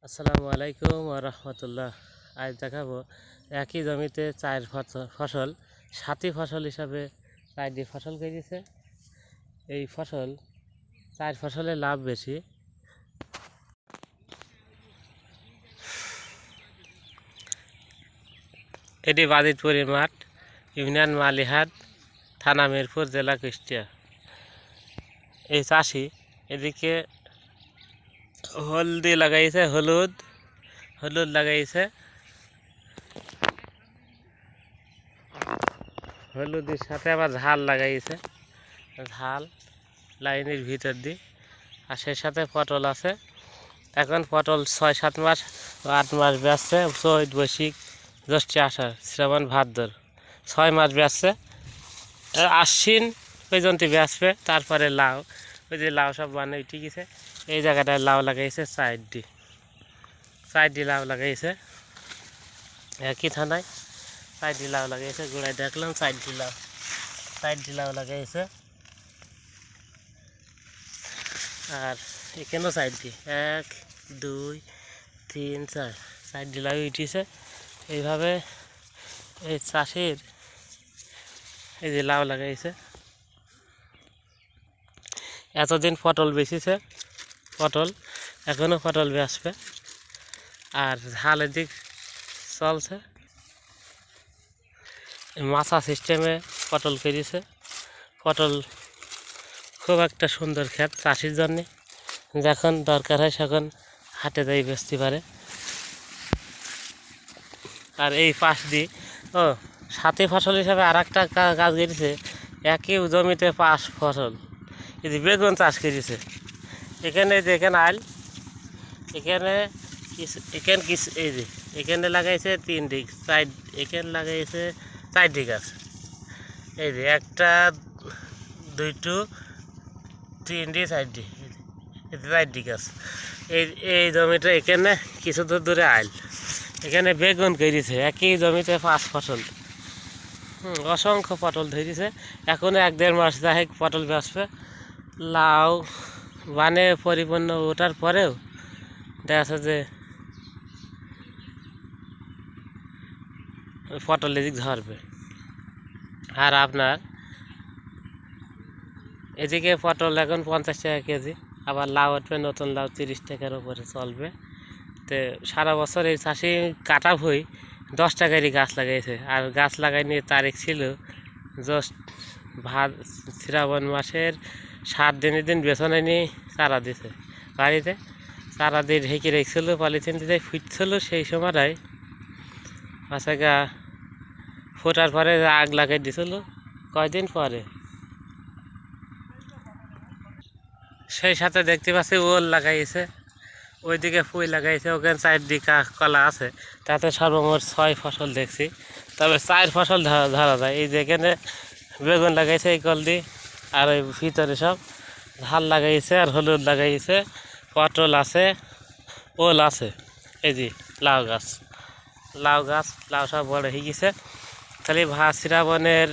আসসালামু আলাইকুম ওয়া রাহমাতুল্লাহ। আজ দেখাবো একই জমিতে চার ফসল সাথী ফসল হিসাবে চারটি ফসল করেছে। এই ফসল চার ফসলের লাভ বেশি। এটি বাজিতপুরের মাঠ, ইউনিয়ন মালিহাট, থানা মিরপুর, জেলা কুষ্টিয়া। এই চাষি এদিকে হলদি লাগাইছে, হলুদ লাগাইছে। হলুদের সাথে আবার ঝাল লাগাইছে, ঝাল লাইনের ভিতর দিয়ে। আর সেই সাথে পটল আছে। এখন পটল ৬-৭ মাস ৮ মাস বেচছে, চৈত বৈশাখ জ্যৈষ্ঠ আষাঢ় শ্রাবণ ভাদ্র ৬ মাস বেচছে। আশ্বিন পর্যন্ত বেচবে, তারপরে লাউ, ওই যে লাউ সব বানাই ঠিক আছে। এই জায়গাটায় লাউ লাগাইছে চারটি লাউ লাগাইছে একই থানায়। চারটি লাউ লাগাইছে, গোড়ায় দেখলাম চারটি লাউ লাগাইছে। আর এখানেও চারটি, ১ ২ ৩ ৪ চারটি লাউ উঠেছে। এইভাবে এই চাষের এই যে লাউ লাগাইছে, এতদিন পটল বেচেছে, এখনও পটল বেচবে। আর ঝালের দিক চলছে, মাছা সিস্টেমে পটল করেছে। পটল খুব একটা সুন্দর ক্ষেত চাষির জন্যে, যখন দরকার হয় তখন হাটে যাই বেচতে পারে। আর এই পাশ দিয়ে সাথী ফসল হিসাবে আর একটা কাজ করেছে, একই জমিতে ৫ ফসল। এই বেগুন চাষ করেছে। এখানে আইল, এখানে কিছু এই যে এখানে লাগাইছে 3টি, এখানে লাগাইছে 4টি গাছ। এই যে 1টা 2টো 3টি 4টি, 4টি গাছ। এই জমিটা এখানে কিছু দূরে আইল, এখানে বেগুন করেছে। একই জমিতে 5 ফসল, অসংখ্য পটল ধরেছে। এখনো 1-1.5 মাস যাই পটল বেচবে। লাউ বানে পরিপূর্ণ ওঠার পরেও দেখা যাচ্ছে যে পটল এদিক ধরবে। আর আপনার এদিকে পটল এখন 50 টাকা কেজি, আবার লাউ উঠবে, নতুন লাউ 30 টাকার উপরে চলবে। তো সারা বছর এই চাষি কাটা ভুই 10 টাকারই গাছ লাগাইছে। আর গাছ লাগাই নিয়ে তারিখ ছিল জাস্ট শ্রাবণ মাসের 7 দিনের দিন বেছনে নিয়ে চারা দিছে বাড়িতে। চারা দিয়ে ঢেকে রেখেছিল, পলিথিন দিয়ে ফুটছিল। সেই সময়টাই আচ্ছা গা ফোটার পরে আগ লাগাই দিছিল কয়দিন পরে। সেই সাথে দেখতে পাচ্ছি ওল লাগাইছে, ওইদিকে পুঁই লাগাইছে, ওখানে 4দিকে কলা আছে। তাতে সর্বমোট 6 ফসল দেখছি, তবে 4 ফসল ধরা যায়। এই যেখানে বেগুন লাগাইছে এই কল দিয়ে, আর ওই ভিতরে সব ঝাল লাগাইছে, আর হলুদ লাগাইছে, পটল আছে, ওল আছে। এই যে লাউ সব বড় হয়ে গেছে। তাহলে শ্রাবণের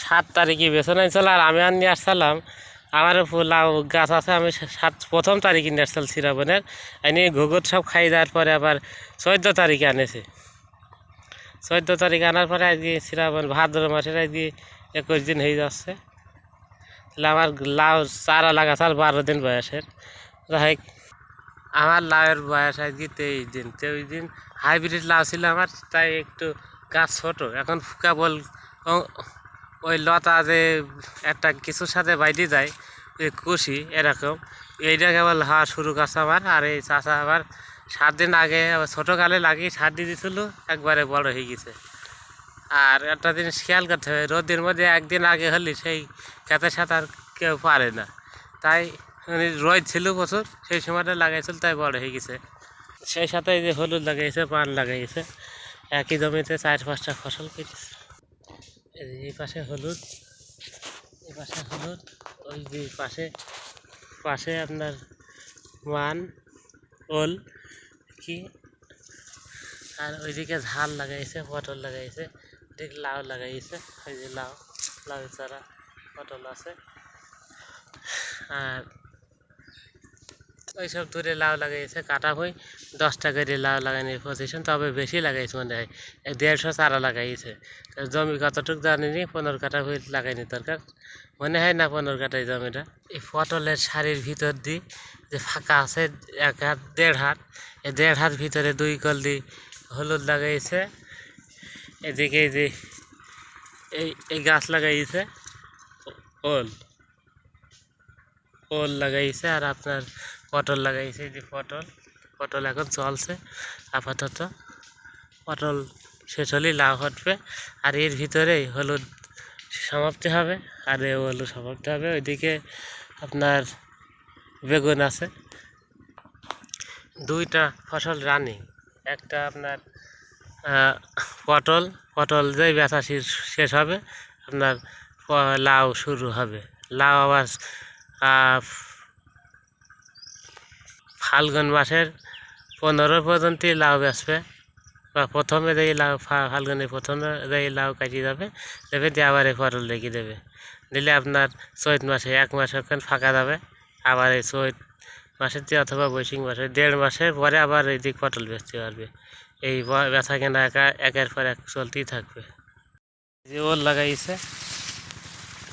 7 তারিখে বেছনে ছিল। আর আমি নিয়ে আসছিলাম, আমার লাউ গাছ আছে, আমি প্রথম তারিখে নিয়ে আসছিলাম শ্রাবণের। এনে ঘুঘুর সব খাই যাওয়ার পরে আবার 14 তারিখে আনেছে। 14 তারিখে আনার পরে আজকে শ্রাবণ ভাদ্র মাসের আজকে 21 দিন হয়ে যাচ্ছে। তাহলে আমার লাউ চারা লাগাছে আর 12 দিন বয়সের। যাই আমার লাউয়ের বয়স আজকে 23 দিন। 23 দিন হাইব্রিড লাউ ছিল আমার, তাই একটু গাছ ছোট। এখন কেবল ওই লতা যে একটা কিছুর সাথে বাইতে যায়, ওই কুশি এরকম, এইটা কেবল হওয়া শুরু করছে আমার। আর এই চাষা আবার 7 দিন আগে ছোটোকালে লাগিয়ে সার দিয়ে দিয়েছিল, একবারে বড় হয়ে গেছে। আর একটা জিনিস খেয়াল করতে হবে, রোদের মধ্যে একদিন আগে হলে সেই খেতের সাথে আর কেউ পারে না। তাই রোদ ছিল প্রচুর, সেই সময়টা লাগাইছিল, তাই বড় হয়ে গেছে। সেই সাথে এই যে হলুদ লাগাইছে, পান লাগাইছে, একই জমিতে 4-5টা ফসল করেছে। এই পাশে হলুদ, ওই যে পাশে আপনার ওয়ান ওল কি, আর ওইদিকে ঝাল লাগাইছে, পটল লাগাইছে, এদিকে লাউ লাগাইছে। ওই যে লাউ চারা, পটল আছে। আর ওইসব দূরে লাউ লাগাইছে কাটা বই 10টা করে লাউ লাগানি পজিশন, তবে বেশি লাগাইছে মনে হয় 150 চারা লাগাইছে। জমি কতটুকু জানিনি, 15 কাঠা বই লাগাইনি দরকার মনে হয় না, 15 কাঠাই জমিটা। এই পটলের সারির ভিতর দিয়ে যে ফাঁকা আছে 1 হাত 1.5 হাত, এই 1.5 হাত ভিতরে 2 কলদি হলুদ লাগাইছে। এদিকে যে এই গাছ লাগাইছে ওল ওল লাগাইছে, আর আপনার পটল লাগাইছে। এই যে পটল এখন চলছে আপাতত, পটল শেষ হলেই লাউ হটবে। আর এর ভিতরেই হলুদ সমাপ্তি হবে, আর এ হলুদ সমাপ্তি হবে। ওইদিকে আপনার বেগুন আছে, 2টা ফসল রানিং। একটা আপনার পটল যেই বেচা শেষ হবে আপনার লাউ শুরু হবে। লাউ আবার ফাল্গুন মাসের 15 পর্যন্ত লাউ বেচবে, বা প্রথমে দেয় লাউ ফাল্গুনের প্রথমে দেয় লাউ কাটিয়ে যাবে, দেবে দিয়ে আবার এই পটল রেখে দেবে, দিলে আপনার চৈত মাসে 1 মাস ওখানে ফাঁকা যাবে। আবার এই চৈত মাসের দিয়ে অথবা বৈশাখ মাসে 1.5 মাসের পরে আবার এই দিক পটল বেচতে পারবে। এই বেচা কেনা একের পর এক চলতেই থাকবে। যে ওল লাগাইছে,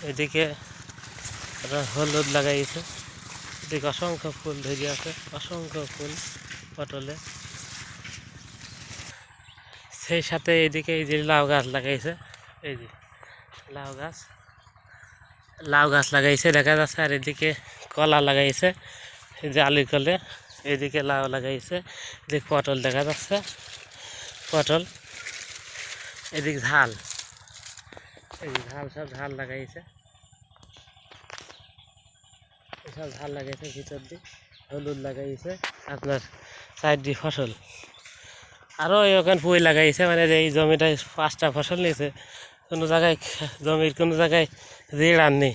এদিকে হলুদ লাগাইছে, এদিকে অসংখ্য ফুল ধরে আছে, অসংখ্য ফুল পটলে। সেই সাথে এইদিকে এই যে লাউ গাছ লাগাইছে, এই যে লাউ গাছ লাগাইছে দেখা যাচ্ছে। আর এদিকে কলা লাগাইছে, এই যে আলু কলে, এদিকে লাউ লাগাইছে, এদিকে পটল দেখা যাচ্ছে, পটল। এদিকে ঝাল, এই যে সব ঝাল লাগাইছে, এসব ঝাল লাগাইছে। ভিতর দিয়ে হলুদ লাগাইছে, আপনার 4টি ফসল। আরও ওখানে পুঁই লাগাইছে, মানে এই জমিটায় 5টা ফসল নিয়েছে। কোনো জায়গায় জমির কোনো জায়গায় রেড় আর নেই।